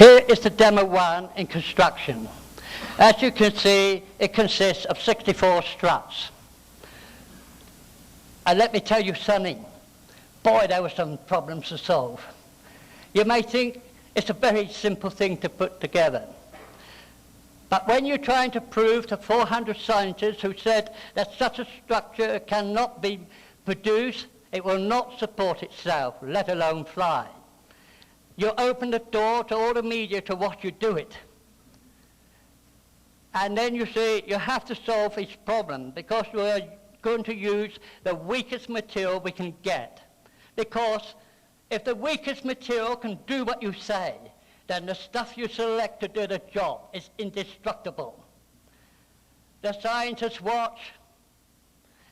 Here is the demo one in construction. As you can see, it consists of 64 struts. And let me tell you something. Boy, there were some problems to solve. You may think it's a very simple thing to put together. But when you're trying to prove to 400 scientists who said that such a structure cannot be produced, it will not support itself, let alone fly. You open the door to all the media to watch you do it. And then you see you have to solve each problem because we're going to use the weakest material we can get. Because if the weakest material can do what you say, then the stuff you select to do the job is indestructible. The scientists watch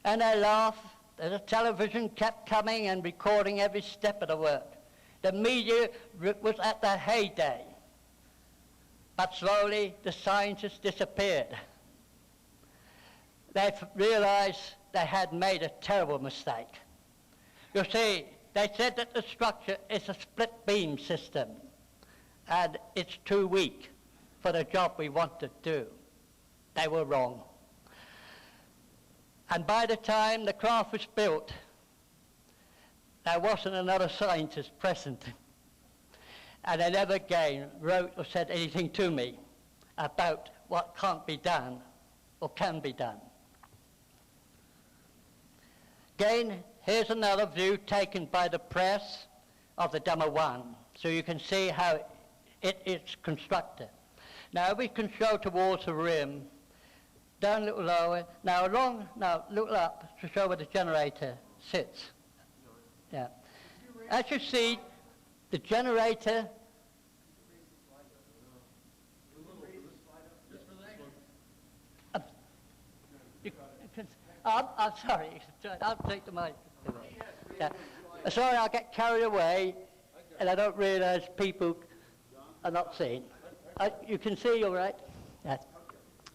and they laugh. The television kept coming and recording every step of the work. The media was at their heyday. But slowly the scientists disappeared. They realized they had made a terrible mistake. You see, they said that the structure is a split beam system and it's too weak for the job we want to do. They were wrong. And by the time the craft was built, there wasn't another scientist present. And they never again wrote or said anything to me about what can't be done or can be done. Again, here's another view taken by the press of the demo one, so you can see how it is constructed. Now we can show towards the rim, down a little lower, now a little up to show where the generator sits. Yeah. As you see, the generator. I'm sorry, I'll take the mic. Yeah. Sorry, I'll get carried away and I don't realize people are not seeing. You can see all right? Yeah.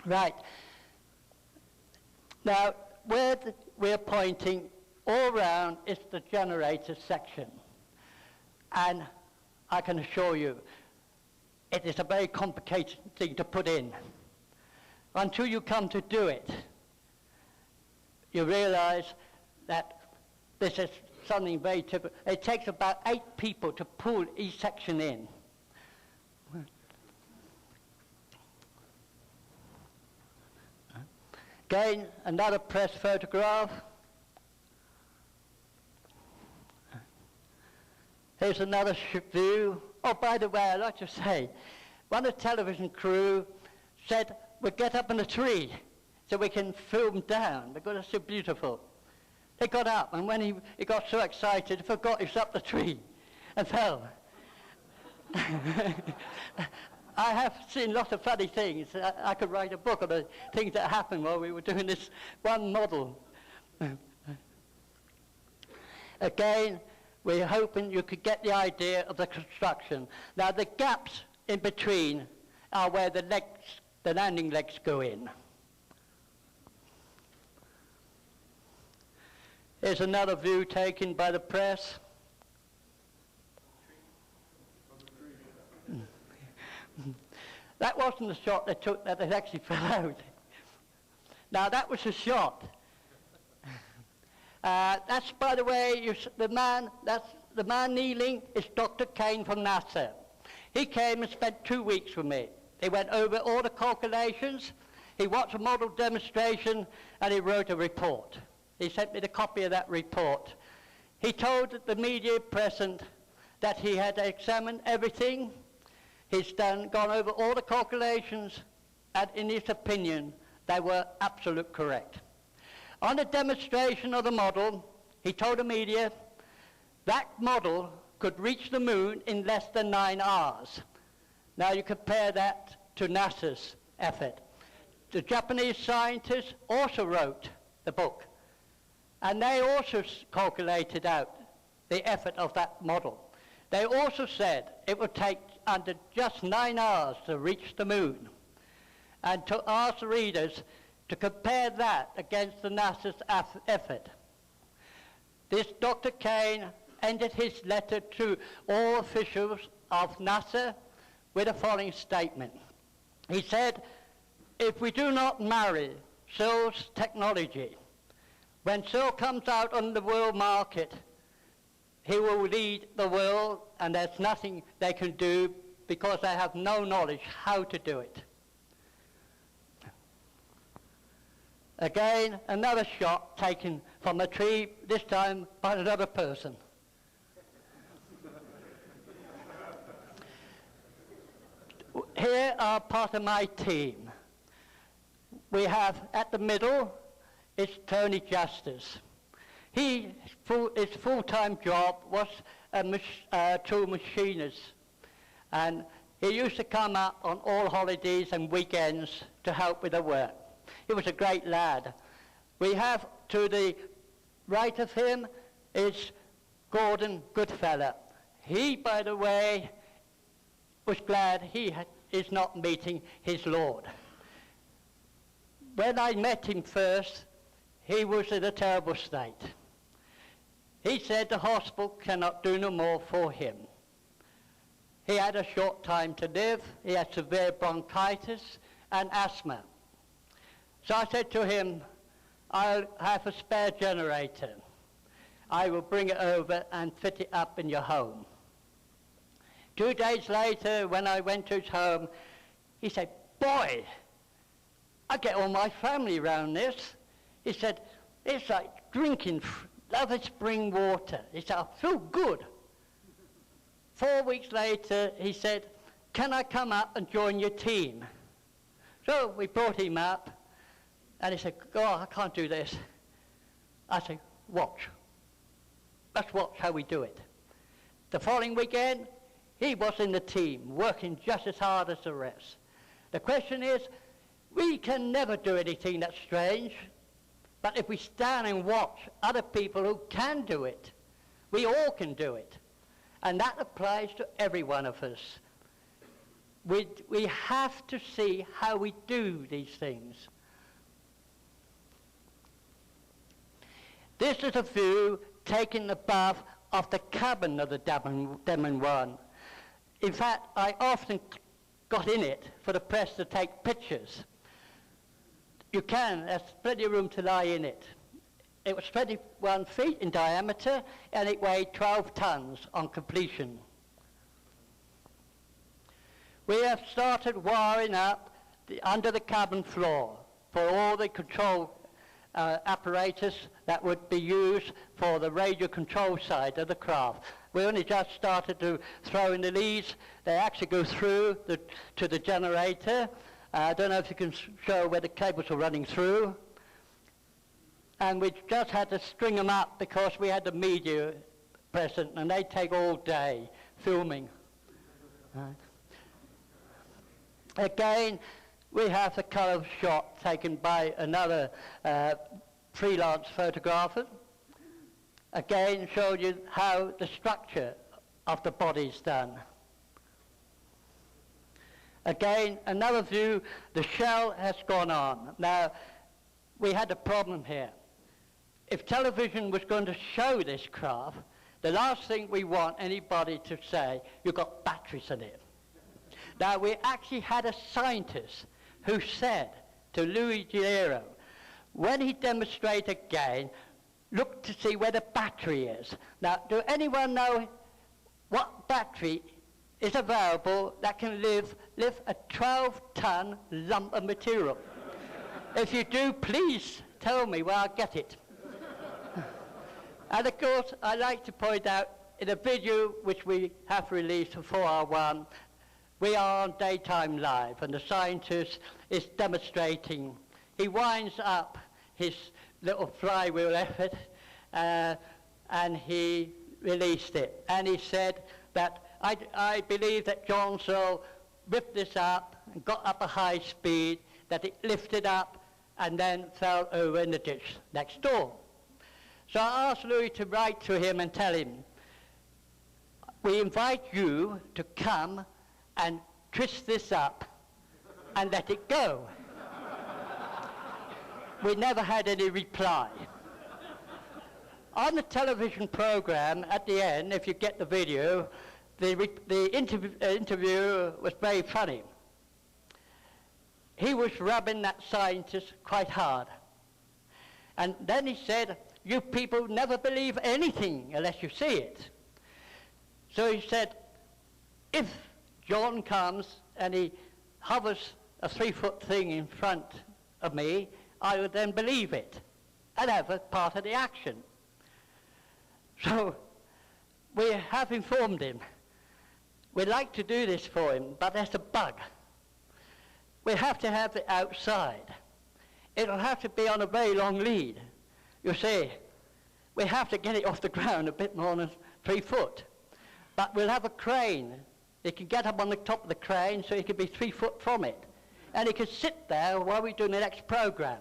Right. Now, where we're pointing all round is the generator section. And I can assure you, it is a very complicated thing to put in. Until you come to do it, you realize that this is something very typical. It takes about 8 people to pull each section in. Again, another press photograph. Here's another view. Oh, by the way, I'd like to say, one of the television crew said, we'll get up in a tree so we can film down because it's so beautiful. They got up, and when he got so excited, he forgot he was up the tree and fell. I have seen lots of funny things. I could write a book on the things that happened while we were doing this one model. Again, we're hoping you could get the idea of the construction. Now, the gaps in between are where the landing legs go in. Here's another view taken by the press. That wasn't the shot they took that it actually fell out. Now that was a shot. That's, by the way, the man kneeling is Dr. Kane from NASA. He came and spent 2 weeks with me. He went over all the calculations, he watched a model demonstration, and he wrote a report. He sent me the copy of that report. He told the media present that he had examined everything. He's gone over all the calculations, and in his opinion, they were absolutely correct. On the demonstration of the model, he told the media that model could reach the moon in less than 9 hours. Now you compare that to NASA's effort. The Japanese scientists also wrote the book, and they also calculated out the effort of that model. They also said it would take under just 9 hours to reach the moon. And to ask the readers to compare that against the NASA's effort. This Dr. Kane ended his letter to all officials of NASA with the following statement. He said, if we do not marry Searl's technology, when Searl comes out on the world market, he will lead the world, and there's nothing they can do because they have no knowledge how to do it. Again, another shot taken from a tree, this time by another person. Here are part of my team. We have at the middle is Tony Justice. His full-time job was a tool machinist, and he used to come up on all holidays and weekends to help with the work. He was a great lad. We have to the right of him is Gordon Goodfellow. He, by the way, was glad he is not meeting his Lord. When I met him first, he was in a terrible state. He said the hospital cannot do no more for him. He had a short time to live. He had severe bronchitis and asthma. So I said to him, I'll have a spare generator. I will bring it over and fit it up in your home. 2 days later, when I went to his home, he said, boy, I get all my family around this. He said, it's like drinking lovely spring water. He said, I feel good. 4 weeks later, he said, can I come up and join your team? So we brought him up, and he said, oh, I can't do this. I said, watch. Let's watch how we do it. The following weekend, he was in the team, working just as hard as the rest. The question is, we can never do anything that's strange, but if we stand and watch other people who can do it, we all can do it. And that applies to every one of us. We have to see how we do these things. This is a view taken above of the cabin of the Demon One. In fact, I often got in it for the press to take pictures. You can, there's plenty of room to lie in it. It was 21 feet in diameter, and it weighed 12 tons on completion. We have started wiring up under the cabin floor for all the control apparatus that would be used for the radio control side of the craft. We only just started to throw in the leads. They actually go through to the generator. I don't know if you can show where the cables are running through. And we just had to string them up because we had the media present, and they take all day filming. Right. Again, we have the colour shot taken by another freelance photographer. Again, showed you how the structure of the body is done. Again, another view, the shell has gone on. Now, we had a problem here. If television was going to show this craft, the last thing we want anybody to say, you've got batteries in it. Now, we actually had a scientist who said to Louis Giro, when he demonstrated again, look to see where the battery is. Now, do anyone know what battery is available that can lift a 12-ton lump of material? If you do, please tell me where I'll get it. And of course, I like to point out, in a video which we have released for 4R1, we are on daytime live, and the scientist is demonstrating. He winds up his little flywheel effort, and he released it. And he said that, I believe that John Searl ripped this up and got up a high speed, that it lifted up and then fell over in the ditch next door. So I asked Louis to write to him and tell him, we invite you to come and twist this up and let it go. We never had any reply. On the television program, at the end, if you get the video, the interviewer was very funny. He was rubbing that scientist quite hard. And then he said, "You people never believe anything unless you see it." So he said, if John comes and he hovers a 3-foot thing in front of me, I would then believe it and have a part of the action. So we have informed him. We'd like to do this for him, but there's a bug. We have to have it outside. It'll have to be on a very long lead. You see, we have to get it off the ground a bit more than 3 foot. But we'll have a crane. He can get up on the top of the crane so he can be 3 foot from it. And he can sit there while we're doing the next program.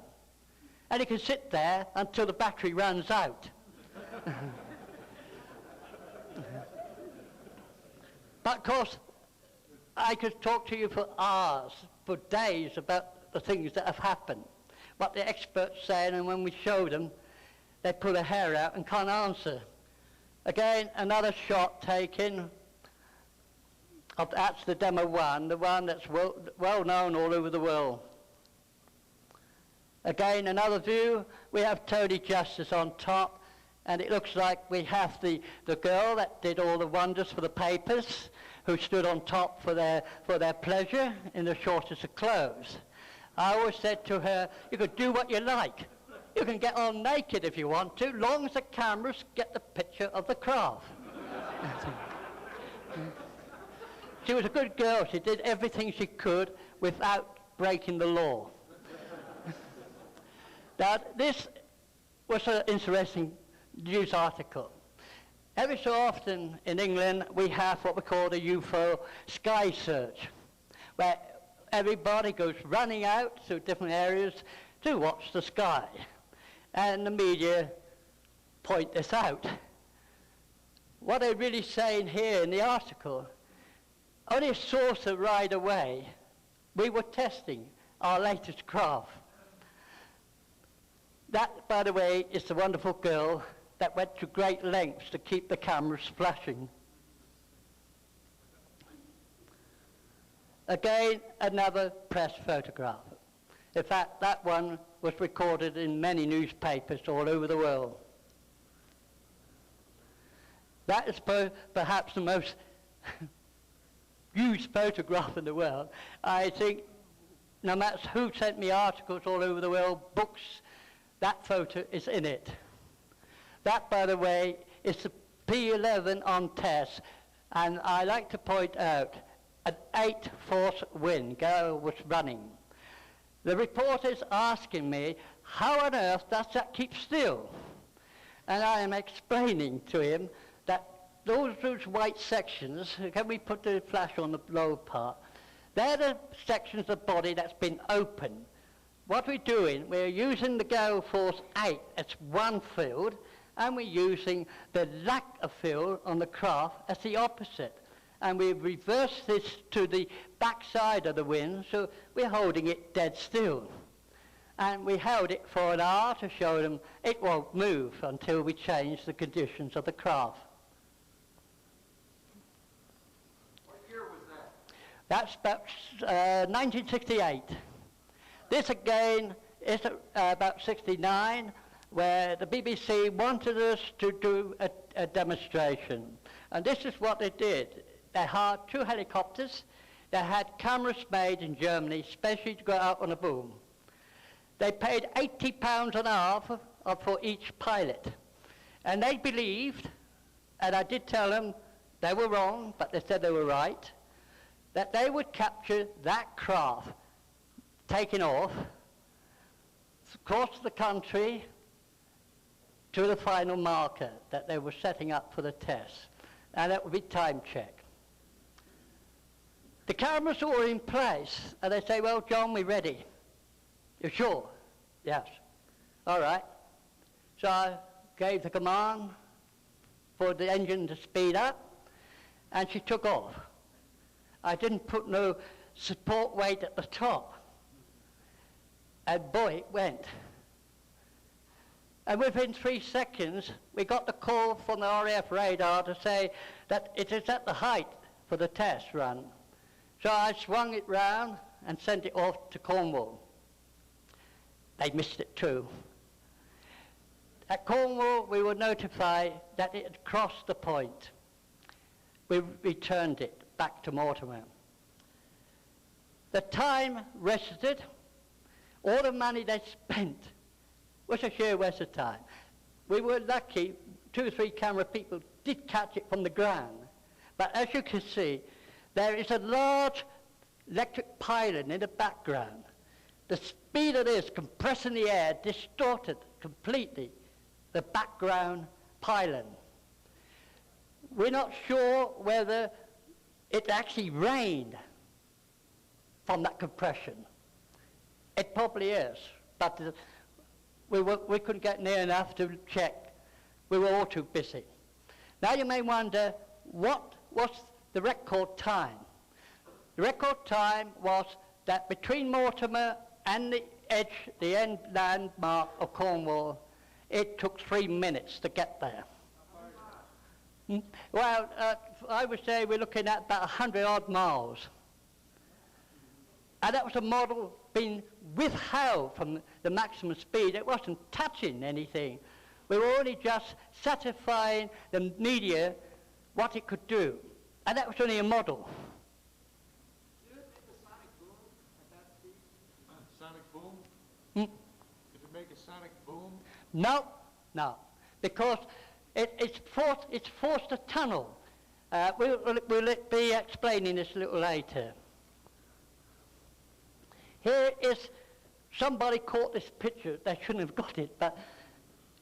And he can sit there until the battery runs out. But of course, I could talk to you for hours, for days, about the things that have happened, what the experts say, and when we show them, they pull their hair out and can't answer. Again, another shot taken. That's the demo one, the one that's well known all over the world. Again, another view. We have Tony Justice on top, and it looks like we have the girl that did all the wonders for the papers, who stood on top for their pleasure in the shortest of clothes. I always said to her, you could do what you like. You can get on naked if you want to, long as the cameras get the picture of the craft. She was a good girl. She did everything she could without breaking the law. Now, this was an interesting news article. Every so often in England, we have what we call the UFO sky search, where everybody goes running out to different areas to watch the sky. And the media point this out. What they're really saying here in the article, only a saucer ride away, we were testing our latest craft. That, by the way, is the wonderful girl that went to great lengths to keep the cameras flashing. Again, another press photograph. In fact, that one was recorded in many newspapers all over the world. That is perhaps the most used photograph in the world. I think no matter who sent me articles all over the world, books, that photo is in it. That, by the way, is the P11 on test, and I like to point out an 8-force wind girl was running. The reporter is asking me, how on earth does that keep still? And I am explaining to him that those white sections, can we put the flash on the lower part? They're the sections of the body that's been opened. What we're doing, we're using the gale force 8 as one field, and we're using the lack of field on the craft as the opposite. And we've reversed this to the backside of the wind, so we're holding it dead still. And we held it for an hour to show them it won't move until we change the conditions of the craft. What year was that? That's about 1968. This again is about 69, where the BBC wanted us to do a demonstration. And this is what they did. They hired 2 helicopters. They had cameras made in Germany, especially to go out on a boom. They paid £80 an hour for each pilot. And they believed, and I did tell them they were wrong, but they said they were right, that they would capture that craft taking off across the country to the final marker that they were setting up for the test. And that would be time check. The cameras are all in place, and they say, well, John, we're ready. You're sure? Yes. All right. So I gave the command for the engine to speed up, and she took off. I didn't put no support weight at the top. And boy, it went. And within 3 seconds, we got the call from the RAF radar to say that it is at the height for the test run. So I swung it round and sent it off to Cornwall. They missed it too. At Cornwall, we were notified that it had crossed the point. We returned it back to Mortimer. The time rested. All the money they spent was a sheer waste of time. We were lucky, 2 or 3 camera people did catch it from the ground. But as you can see, there is a large electric pylon in the background. The speed of this compressing the air distorted completely the background pylon. We're not sure whether it actually rained from that compression. It probably is, but we couldn't get near enough to check. We were all too busy. Now you may wonder, what was the record time? The record time was that between Mortimer and the edge, the end landmark of Cornwall, it took 3 minutes to get there. Well, I would say we're looking at about 100 odd miles. And that was a model being withheld from the maximum speed. It wasn't touching anything. We were only just satisfying the media what it could do. And that was only a model. Did it make a sonic boom at that speed? Sonic boom? Did it make a sonic boom? No, no, because it's forced a tunnel. We'll be explaining this a little later. Here is, somebody caught this picture, they shouldn't have got it, but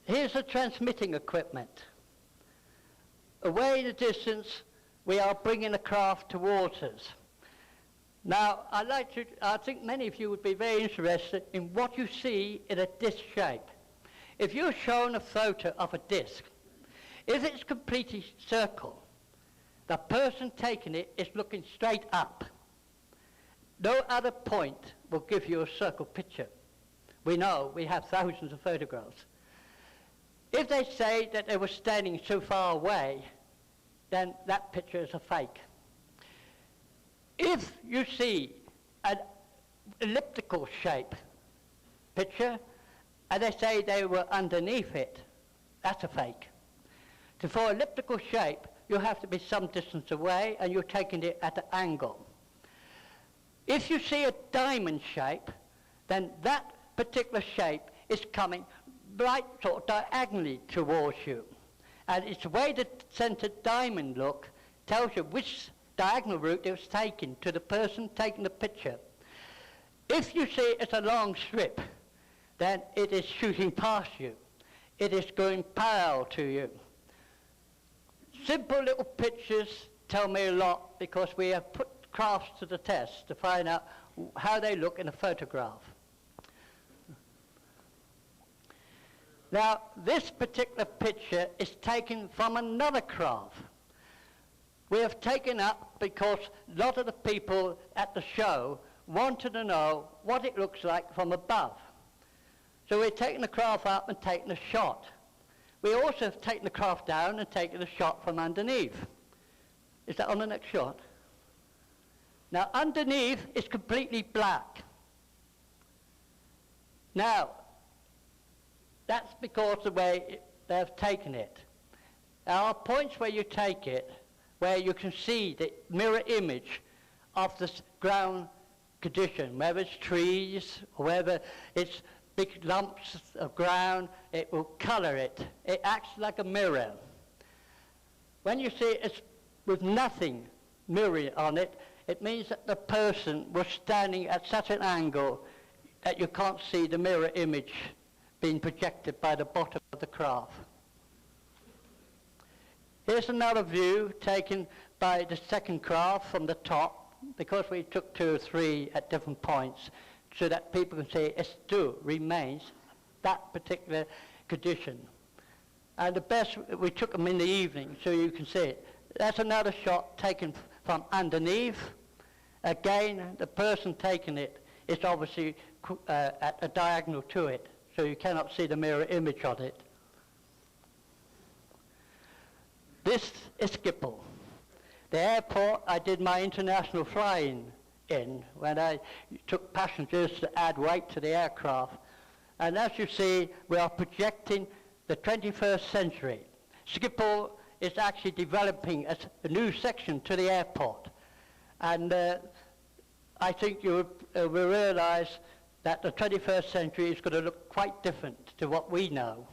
here's the transmitting equipment. Away in the distance, we are bringing the craft towards us. Now, I think many of you would be very interested in what you see in a disc shape. If you're shown a photo of a disc, if it's completely circle, the person taking it is looking straight up. No other point will give you a circle picture. We know, we have thousands of photographs. If they say that they were standing so far away, then that picture is a fake. If you see an elliptical shape picture, and they say they were underneath it, that's a fake. For elliptical shape, you have to be some distance away, and you're taking it at an angle. If you see a diamond shape, then that particular shape is coming right sort of diagonally towards you. And it's the way the centered diamond look tells you which diagonal route it was taken to the person taking the picture. If you see it's a long strip, then it is shooting past you. It is going parallel to you. Simple little pictures tell me a lot because we have put crafts to the test to find out how they look in a photograph. Now, this particular picture is taken from another craft. We have taken up because a lot of the people at the show wanted to know what it looks like from above. So we've taken the craft up and taken a shot. We also have taken the craft down and taken a shot from underneath. Is that on the next shot? Now, underneath is completely black. Now, that's because of the way they have taken it. There are points where you take it, where you can see the mirror image of the ground condition, whether it's trees, or whether it's big lumps of ground, it will color it. It acts like a mirror. When you see it's with nothing mirroring on it, it means that the person was standing at such an angle that you can't see the mirror image being projected by the bottom of the craft. Here's another view taken by the second craft from the top, because we took 2 or 3 at different points, so that people can see it still remains that particular condition. And the best, we took them in the evening, so you can see it. That's another shot taken from underneath. Again, the person taking it is obviously at a diagonal to it, so you cannot see the mirror image on it. This is Schiphol. The airport I did my international flying in, when I took passengers to add weight to the aircraft. And as you see, we are projecting the 21st century. Schiphol is actually developing a new section to the airport. And I think you will realize that the 21st century is going to look quite different to what we know.